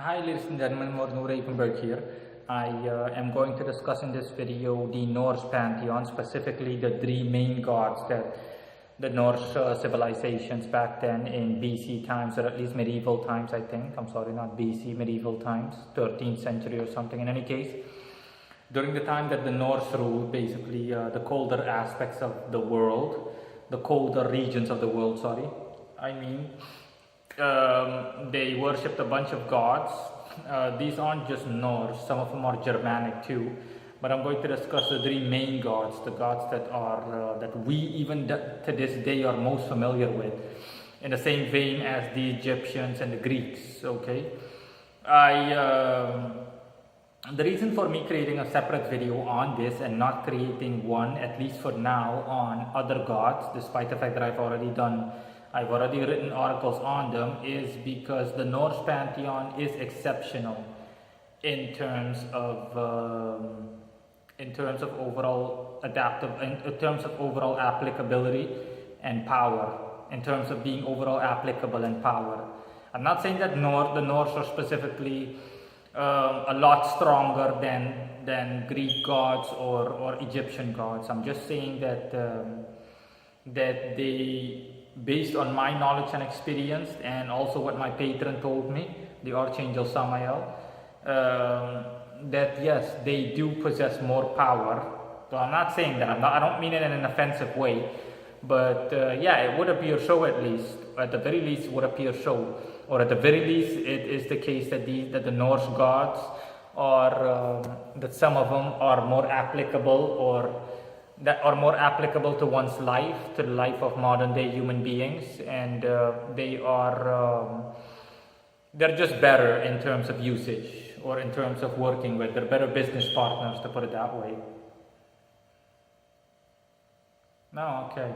Hi ladies and gentlemen, Noor Evenberg here. I am going to discuss in this video the Norse pantheon, specifically the three main gods that the Norse civilizations back then in BC times, or at least medieval times I think, I'm sorry, not BC, medieval times, 13th century or something. In any case, during the time that the Norse ruled, basically the colder aspects of the world, the colder regions of the world, sorry, I mean, they worshipped a bunch of gods. These aren't just Norse, some of them are Germanic too. But I'm going to discuss the three main gods, the gods that are that we even to this day are most familiar with, in the same vein as the Egyptians and the Greeks. Okay, the reason for me creating a separate video on this and not creating one, at least for now, on other gods, despite the fact that I've already written articles on them, is because the Norse pantheon is exceptional in terms of overall in terms of overall applicability and power, in terms of being overall applicable and power. I'm not saying that the Norse are specifically a lot stronger than Greek gods or Egyptian gods. I'm just saying that that they, based on my knowledge and experience, and also what my patron told me, the Archangel Samael, that yes, they do possess more power. So I'm not saying that. I don't mean it in an offensive way, but yeah, it would appear so. At least, at the very least, it would appear so, or at the very least, it is the case that the Norse gods are that some of them are more applicable, or that are more applicable to one's life, to the life of modern day human beings, and they're just better in terms of usage, or in terms of working with. They're better business partners, to put it that way. No, okay.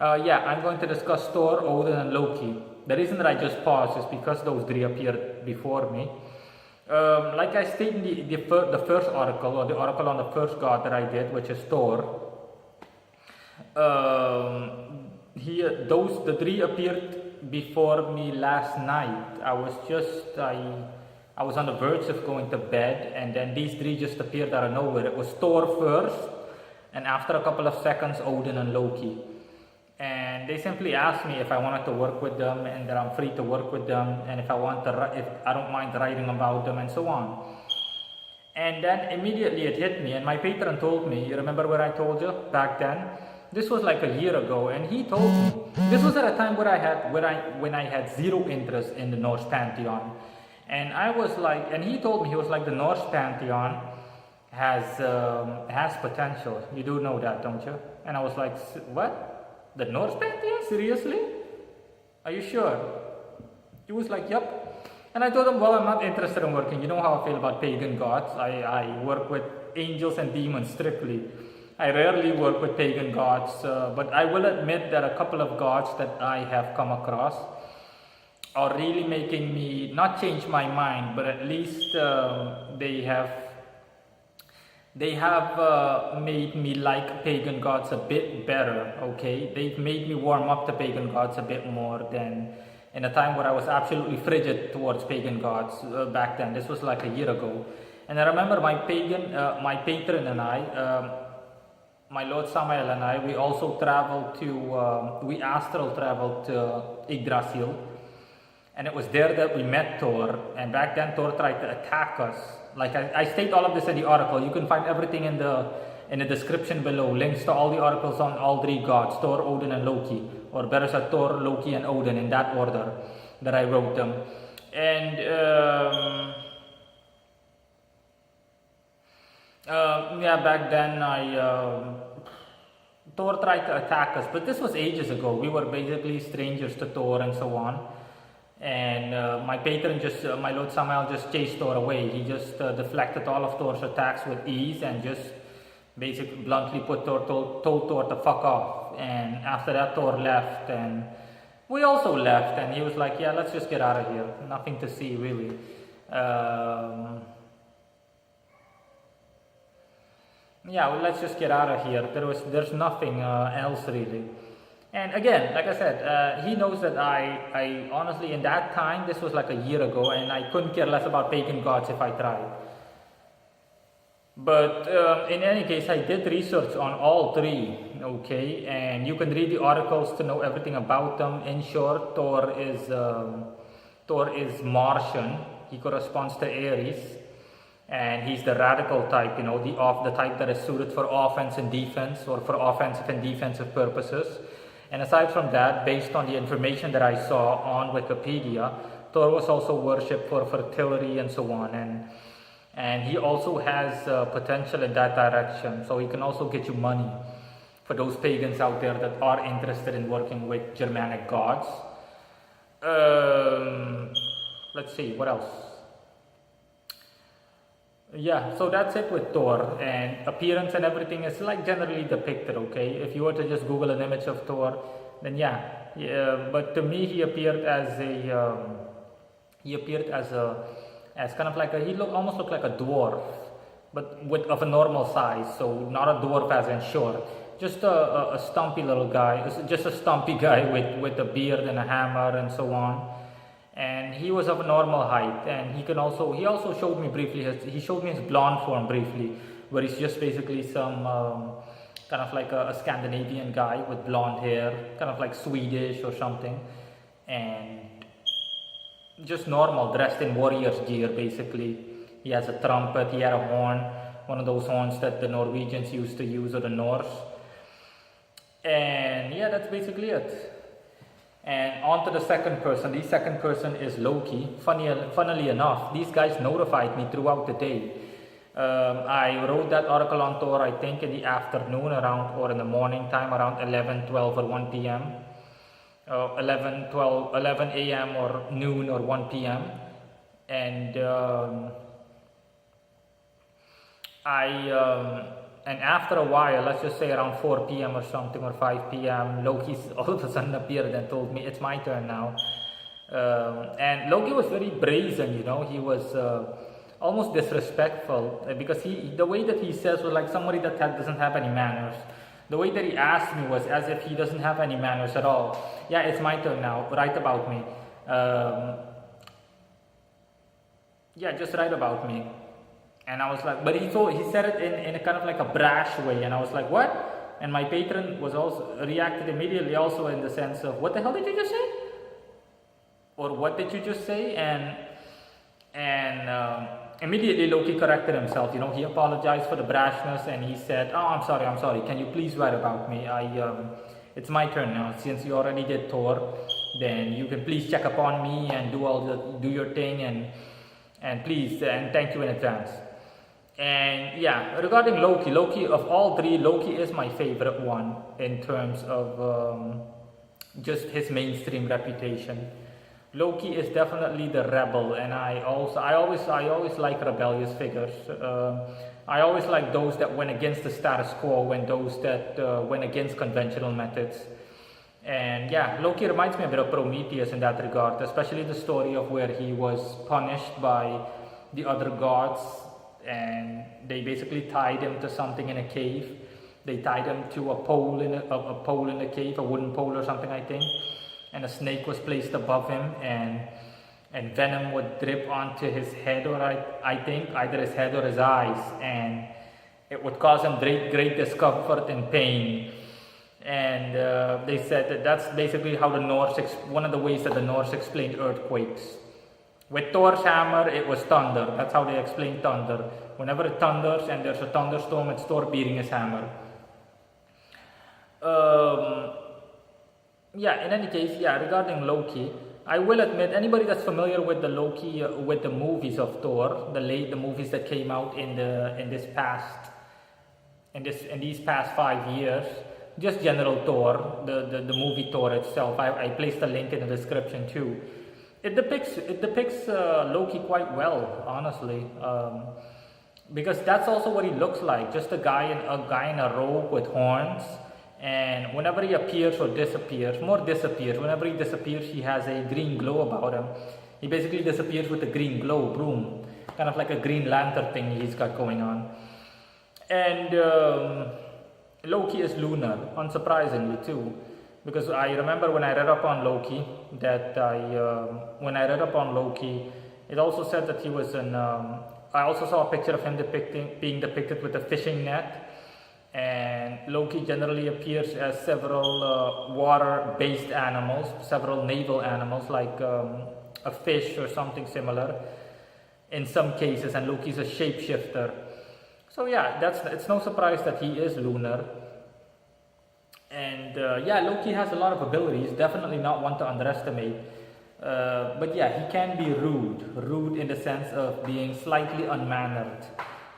Yeah, I'm going to discuss Thor, Odin, and Loki. The reason that I just paused is because those three appeared before me. Like I stated in the first article, or the article on the first god that I did, which is Thor, the three appeared before me last night. I was on the verge of going to bed, and then these three just appeared out of nowhere. It was Thor first, and after a couple of seconds, Odin and Loki. And they simply asked me if I wanted to work with them, and that I'm free to work with them, and if I don't mind writing about them, and so on. And then immediately it hit me, and my patron told me, you remember what I told you back then? This was like a year ago, and he told me, this was at a time when I had zero interest in the Norse pantheon. And I was like, and he told me, he was like, the Norse pantheon has potential. You do know that, don't you? And I was like, what? The Norse pantheon? Seriously? Are you sure? He was like, yep. And I told him, well, I'm not interested in working. You know how I feel about pagan gods. I work with angels and demons strictly. I rarely work with pagan gods, but I will admit that a couple of gods that I have come across are really making me not change my mind, but at least they have made me like pagan gods a bit better. Okay, they've made me warm up to pagan gods a bit more than in a time where I was absolutely frigid towards pagan gods back then. This was like a year ago, and I remember my patron and I, my Lord Samael and I, we also traveled to we astral traveled to Yggdrasil, and it was there that we met Thor. And back then Thor tried to attack us. Like I state all of this in the article. You can find everything in the description below. Links to all the articles on all three gods, Thor, Odin, and Loki, or better said, Thor, Loki, and Odin, in that order that I wrote them. And yeah, back then Thor tried to attack us, but this was ages ago. We were basically strangers to Thor and so on. And my patron my Lord Samael just chased Thor away. He just deflected all of Thor's attacks with ease, and just basically bluntly told Thor to fuck off. And after that, Thor left, and we also left. And he was like, yeah, let's just get out of here. Nothing to see, really. Yeah, well, let's just get out of here. There's nothing else really. And again, like I said, he knows that I honestly, in that time, this was like a year ago, and I couldn't care less about pagan gods if I tried. But in any case, I did research on all three, okay, and you can read the articles to know everything about them. In short, Thor is Martian. He corresponds to Ares, and he's the radical type, you know, the type that is suited for offense and defense, or for offensive and defensive purposes. And aside from that, based on the information that I saw on Wikipedia, Thor was also worshipped for fertility and so on, and he also has potential in that direction. So he can also get you money for those pagans out there that are interested in working with Germanic gods. Let's see, what else? Yeah, so that's it with Thor, and appearance and everything is like generally depicted, okay? If you were to just Google an image of Thor, then yeah, but to me he appeared as as kind of like almost looked like a dwarf, but of a normal size, so not a dwarf as in short, just a stumpy little guy, just a stumpy guy with a beard and a hammer and so on. And he was of a normal height, and he also showed me briefly, he showed me his blonde form briefly, where he's just basically some kind of like a Scandinavian guy with blonde hair, kind of like Swedish or something, and just normal, dressed in warrior's gear basically. He has a trumpet, he had a horn, one of those horns that the Norwegians used to use, or the Norse. And yeah, that's basically it. And on to the second person. The second person is Loki. Funnily enough, these guys notified me throughout the day. I wrote that article on Thor, I think in the afternoon or in the morning time around 11, 12 or 1 p.m. 11 a.m. or noon or 1 p.m. And and after a while, let's just say around 4 p.m. or something, or 5 p.m., Loki all of a sudden appeared and told me, it's my turn now. And Loki was very brazen, you know, he was almost disrespectful, because the way that he says was like somebody that doesn't have any manners. The way that he asked me was as if he doesn't have any manners at all. Yeah, it's my turn now, write about me. Yeah, just write about me. And I was like, but he said it in a kind of like a brash way, and I was like, what? And my patron was also reacted immediately also in the sense of, what the hell did you just say? Or what did you just say? And immediately Loki corrected himself, you know, he apologized for the brashness, and he said, oh, I'm sorry, can you please write about me? It's my turn now, since you already did Thor, then you can please check upon me and do your thing, and please, and thank you in advance. And yeah, regarding Loki of all three, Loki is my favorite one in terms of just his mainstream reputation. Loki is definitely the rebel, and I always like rebellious figures. I always like those that went against the status quo, and those that went against conventional methods. And yeah, Loki reminds me a bit of Prometheus in that regard, especially the story of where he was punished by the other gods, and they basically tied him to something in a cave. They tied him to a pole in the cave, a wooden pole or something, I think. And a snake was placed above him, and venom would drip onto his head, or I think either his head or his eyes, and it would cause him great discomfort and pain. And they said that that's basically how the Norse, one of the ways that the Norse explained earthquakes. With Thor's hammer, it was thunder. That's how they explained thunder. Whenever it thunders and there's a thunderstorm, it's Thor beating his hammer. Yeah, in any case, yeah, regarding Loki, I will admit, anybody that's familiar with the Loki, with the movies of Thor, the movies that came out in these past 5 years, just general Thor, the movie Thor itself, I placed a link in the description too. It depicts Loki quite well, honestly, because that's also what he looks like, just a guy in a robe with horns. And whenever he appears or disappears, whenever he disappears, he has a green glow about him. He basically disappears with a green glow, boom, kind of like a Green Lantern thing he's got going on. And Loki is lunar, unsurprisingly too. Because I remember when I read up on Loki when I read up on Loki, it also said that he was an. I also saw a picture of him being depicted with a fishing net, and Loki generally appears as several water-based animals, several naval animals like a fish or something similar in some cases, and Loki's a shapeshifter. So yeah, it's no surprise that he is lunar. And yeah, Loki has a lot of abilities, definitely not one to underestimate. But yeah, he can be rude in the sense of being slightly unmannered,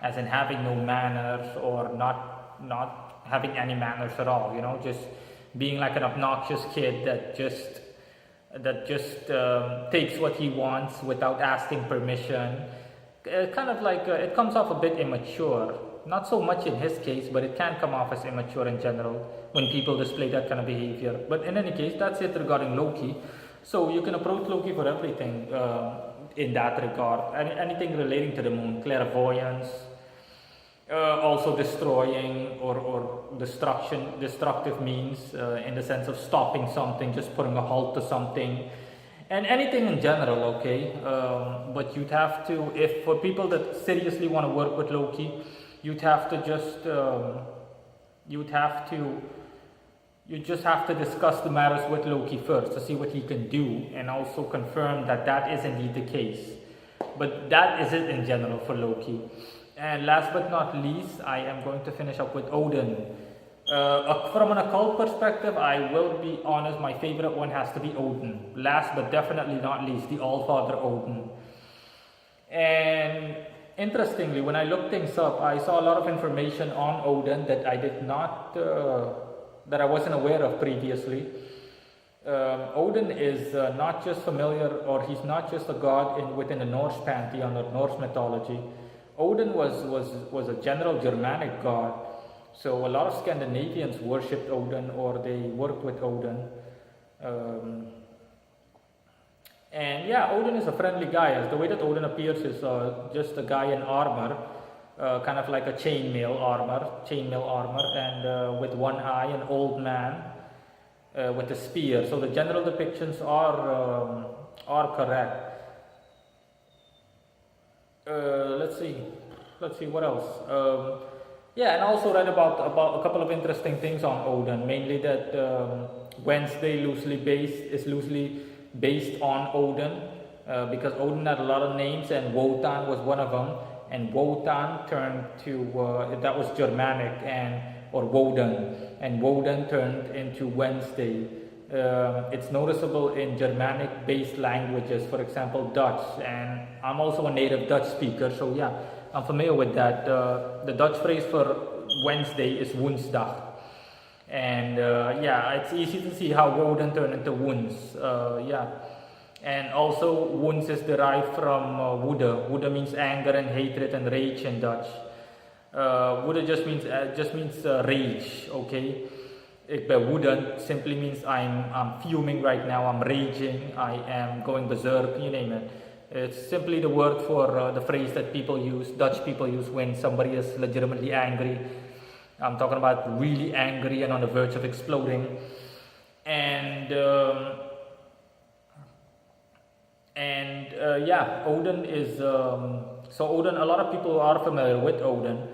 as in having no manners or not having any manners at all. You know, just being like an obnoxious kid that just takes what he wants without asking permission. Kind of like it comes off a bit immature. Not so much in his case, but it can come off as immature in general when people display that kind of behavior. But in any case, that's it regarding Loki. So you can approach Loki for everything in that regard. Anything relating to the moon, clairvoyance, also destroying or destructive means in the sense of stopping something, just putting a halt to something, and anything in general, okay? But you'd have to, if for people that seriously want to work with Loki, you just have to discuss the matters with Loki first to see what he can do, and also confirm that that is indeed the case. But that is it in general for Loki. And last but not least, I am going to finish up with Odin. From an occult perspective, I will be honest, my favorite one has to be Odin. Last but definitely not least, the All-Father Odin. And interestingly, when I looked things up, I saw a lot of information on Odin that I did not, that I wasn't aware of previously. Odin is not just familiar, or he's not just a god within the Norse pantheon or Norse mythology. Odin was a general Germanic god, so a lot of Scandinavians worshipped Odin, or they worked with Odin. And yeah, Odin is a friendly guy, as the way that Odin appears is just a guy in armor, kind of like a chainmail armor, and with one eye, an old man with a spear. So the general depictions are correct. Let's see what else. Yeah, and also read about a couple of interesting things on Odin, mainly that Wednesday is loosely based on Odin, because Odin had a lot of names, and Wotan was one of them. And Wotan turned to that was Germanic, or Woden, and Woden turned into Wednesday. It's noticeable in Germanic-based languages, for example, Dutch, and I'm also a native Dutch speaker, so yeah, I'm familiar with that. The Dutch phrase for Wednesday is Woensdag, and yeah, it's easy to see how Woden turned into Woens. Yeah, and also Woens is derived from woede. Woede means anger and hatred and rage in Dutch. Woede just means rage. Okay. Ik ben woedend simply means I'm fuming right now, I'm raging, I am going berserk, you name it. It's simply the word for the phrase that Dutch people use when somebody is legitimately angry. I'm talking about really angry and on the verge of exploding. And yeah, Odin is, so Odin, a lot of people are familiar with Odin.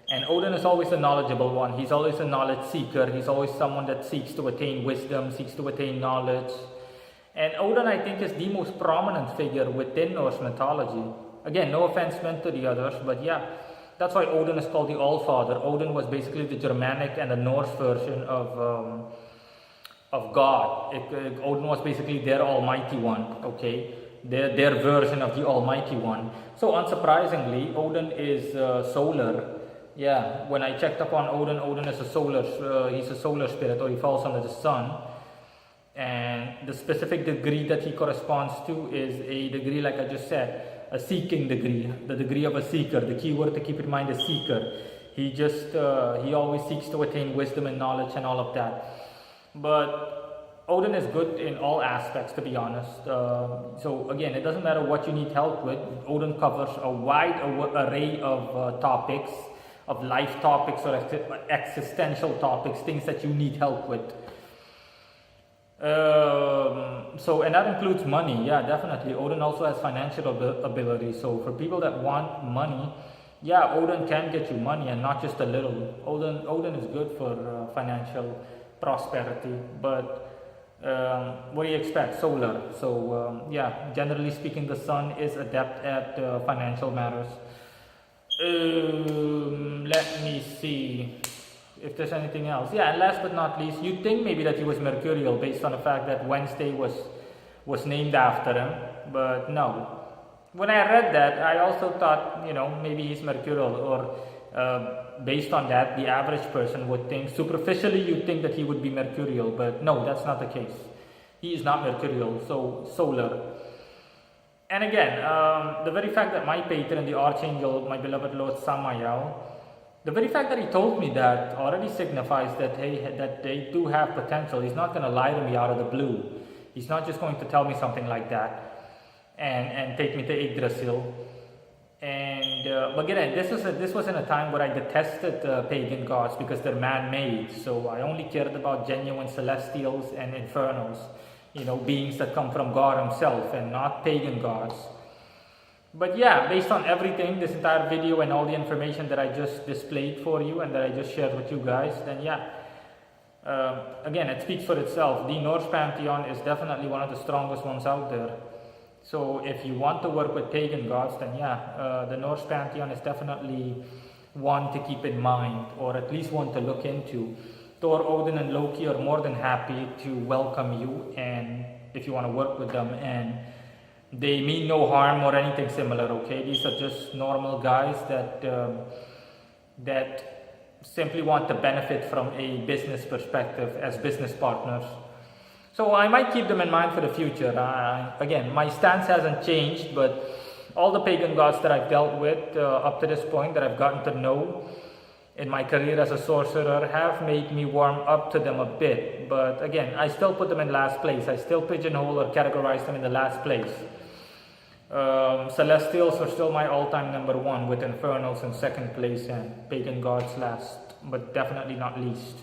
And Odin is always a knowledgeable one. He's always a knowledge seeker. He's always someone that seeks to attain wisdom, seeks to attain knowledge. And Odin, I think, is the most prominent figure within Norse mythology. Again, no offense meant to the others, but yeah, that's why Odin is called the All-Father. Odin was basically the Germanic and the Norse version of God. Odin was basically their Almighty One, okay? Their version of the Almighty One. So unsurprisingly, Odin is solar. Yeah, when I checked up on Odin, Odin is he's a solar spirit, or he falls under the sun. And the specific degree that he corresponds to is a degree, like I just said, a seeking degree, the degree of a seeker. The key word to keep in mind is seeker. He always seeks to attain wisdom and knowledge and all of that. But Odin is good in all aspects, to be honest. So again, it doesn't matter what you need help with. Odin covers a wide array of topics, of life topics or existential topics, things that you need help with. And that includes money. Yeah, definitely. Odin also has financial ability. So for people that want money, yeah, Odin can get you money and not just a little. Odin is good for financial prosperity. But what do you expect? Solar. So yeah, generally speaking, the sun is adept at financial matters. Let me see if there's anything else. Yeah, and last but not least, you'd think maybe that he was mercurial based on the fact that Wednesday was named after him, but no. When I read that, I also thought, maybe he's mercurial, or based on that, the average person would think, superficially, you'd think that he would be mercurial, but no, that's not the case. He is not mercurial, so solar. And again, the very fact that my patron, the Archangel, my beloved Lord Samael, the very fact that he told me that already signifies that that they do have potential. He's not going to lie to me out of the blue. He's not just going to tell me something like that and take me to Yggdrasil. And but again, this was in a time where I detested pagan gods because they're man-made. So I only cared about genuine celestials and infernals, beings that come from God Himself and not pagan gods. But yeah, based on everything, this entire video and all the information that I just displayed for you and that I just shared with you guys, then yeah, again, it speaks for itself. The Norse pantheon is definitely one of the strongest ones out there. So if you want to work with pagan gods, then yeah, the Norse pantheon is definitely one to keep in mind, or at least one to look into. Thor, Odin, and Loki are more than happy to welcome you, and if you want to work with them, and they mean no harm or anything similar. Okay, these are just normal guys that simply want to benefit from a business perspective as business partners. So I might keep them in mind for the future. Again, my stance hasn't changed, but all the pagan gods that I've dealt with up to this point, that I've gotten to know in my career as a sorcerer, have made me warm up to them a bit. But again, I still put them in last place. I still pigeonhole or categorize them in the last place. Celestials are still my all-time number one, with Infernals in second place and pagan gods last, but definitely not least.